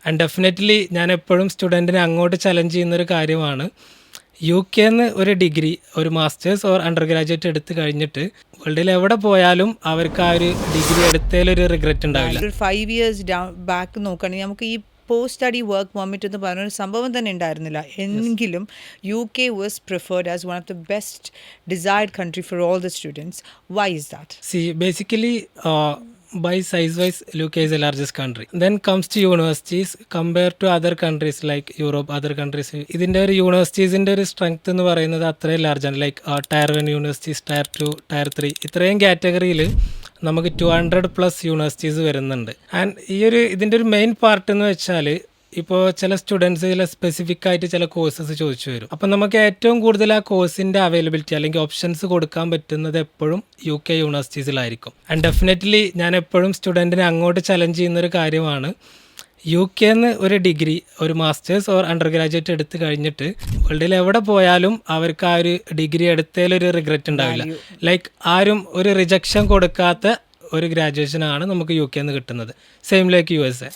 And definitely ഞാൻ എപ്പോഴും സ്റ്റുഡൻറ്റിനെ അങ്ങോട്ട് ചലഞ്ച് ചെയ്യുന്നൊരു കാര്യമാണ്. യു കെന്ന് ഒരു ഡിഗ്രി, ഒരു മാസ്റ്റേഴ്സ് ഓർ അണ്ടർ ഗ്രാജുവേറ്റ് എടുത്ത് കഴിഞ്ഞിട്ട് വേൾഡിൽ എവിടെ പോയാലും അവർക്ക് ആ ഒരു ഡിഗ്രി എടുത്തതിലൊരു റിഗ്രറ്റ് ഉണ്ടാവില്ല. ഒരു 5 years ബാക്ക് നോക്കുകയാണെങ്കിൽ നമുക്ക് ഈ പോസ്റ്റ് സ്റ്റഡി വർക്ക് പെർമിറ്റ് എന്ന് പറഞ്ഞൊരു സംഭവം തന്നെ ഉണ്ടായിരുന്നില്ല. എങ്കിലും U K was preferred as one of the best desired country for all the students. Why is that? See, basically, by size-wise, UK is the largest country. Then comes to universities, compared to other countries like Europe, other countries. ഇതിൻ്റെ ഒരു യൂണിവേഴ്സിറ്റീസിൻ്റെ ഒരു strength എന്ന് പറയുന്നത് അത്രയും ലാർജാണ്. Like tier 1 universities, tier 2, tier 3, ഇത്രയും കാറ്റഗറിയിൽ നമുക്ക് 200+ യൂണിവേഴ്സിറ്റീസ് വരുന്നുണ്ട്. ആൻഡ് ഇതിൻ്റെ ഒരു മെയിൻ പാർട്ട് എന്ന് വെച്ചാൽ, ഇപ്പോൾ ചില സ്റ്റുഡൻസ് ചില സ്പെസിഫിക് ആയിട്ട് ചില കോഴ്സസ് ചോദിച്ചു വരും. അപ്പം നമുക്ക് ഏറ്റവും കൂടുതൽ ആ കോഴ്സിൻ്റെ അവൈലബിലിറ്റി അല്ലെങ്കിൽ ഓപ്ഷൻസ് കൊടുക്കാൻ പറ്റുന്നത് എപ്പോഴും UK യൂണിവേഴ്സിറ്റീസിലായിരിക്കും. ആൻഡ് ഡെഫിനറ്റ്ലി ഞാൻ എപ്പോഴും സ്റ്റുഡൻറ്റിനെ അങ്ങോട്ട് ചലഞ്ച് ചെയ്യുന്നൊരു കാര്യമാണ്. യു കെന്ന് ഒരു ഡിഗ്രി, ഒരു മാസ്റ്റേഴ്സ് ഓർ അണ്ടർ ഗ്രാജുവേറ്റ് എടുത്ത് കഴിഞ്ഞിട്ട് വേൾഡിൽ എവിടെ പോയാലും അവർക്ക് ആ ഒരു ഡിഗ്രി എടുത്തതിലൊരു റിഗ്രറ്റ് ഉണ്ടാവില്ല. ലൈക്ക് ആരും ഒരു റിജക്ഷൻ കൊടുക്കാത്ത ഒരു ഗ്രാജുവേഷനാണ് നമുക്ക് UK നിന്ന് കിട്ടുന്നത്. Same like USA.